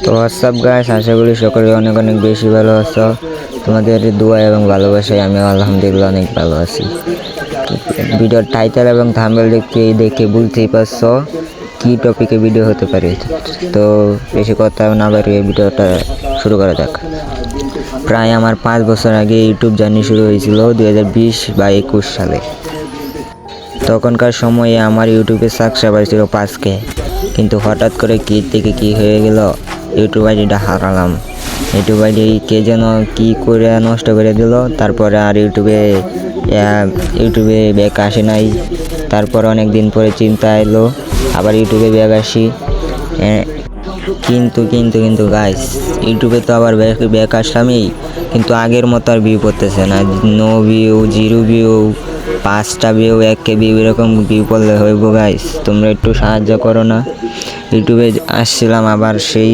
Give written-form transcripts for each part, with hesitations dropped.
তো WhatsApp guys, আশা করি সকলে অনেক অনেক বেশি ভালো আছো। তোমাদের দোয়া এবং ভালোবাসায় আমি আলহামদুলিল্লাহ অনেক ভালো আছি। ভিডিওর টাইটেল এবং থাম্বনেল দেখে বুঝতেই পারছো কি টপিকে ভিডিও হতে পারে। তো বেশি কথা না বাড়িয়ে ভিডিওটা শুরু করা যাক। প্রায় আমার 5 বছর আগে ইউটিউব জার্নি শুরু হয়েছিল 2020 বা 21 সালে। তখনকার সময়ে আমার ইউটিউবে সাবস্ক্রাইবার ছিল 5K, কিন্তু হঠাৎ করে কী থেকে কী হয়ে গেল, ইউটিউব আইডিটা হারালাম। ইউটিউব আইডি কে যেন কী করে নষ্ট করে দিল। তারপরে আর ইউটিউবে ব্যাক আসে নাই। তারপর অনেক দিন পরে চিন্তা এলো আবার ইউটিউবে ব্যাক আসি। কিন্তু গাইস, ইউটিউবে তো আবার ব্যাক আসলামই, কিন্তু আগের মতো আর ভিউ করতেছে না। নো ভিউ, 0 ভিউ, 5টা ভিউ, 1K ভিউ, এরকম ভিউ করলে হইব গাইস। তোমরা একটু সাহায্য করো না। ইউটিউবে আসছিলাম আবার সেই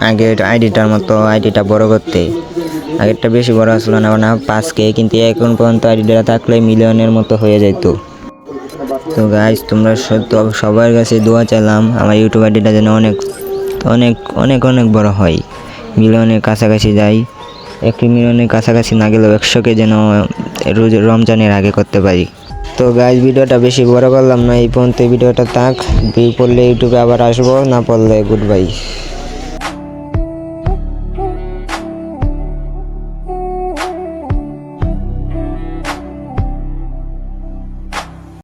আগের আইডিটার মতো, আইডিটা বড় করতে। আগেরটা বেশি বড় আসলো না 5K, কিন্তু এখন পর্যন্ত আইডিটা থাকলে মিলিয়নের মতো হয়ে যেত। তো গাইস, তোমরা সবার কাছে দোয়া চাইলাম আমার ইউটিউব আইডিটা যেন অনেক অনেক অনেক অনেক বড় হয়, মিলিয়নের কাছাকাছি যাই। 1 মিলিয়নের কাছাকাছি না গেলেও 100কে যেন রমজানের আগে করতে পারি। তো গাইস, ভিডিওটা বেশি বড় করলাম না, এই পর্যন্ত ভিডিওটা থাক। ভিউ পড়লে ইউটিউবে আবার আসবো, না পড়লে গুড বাই।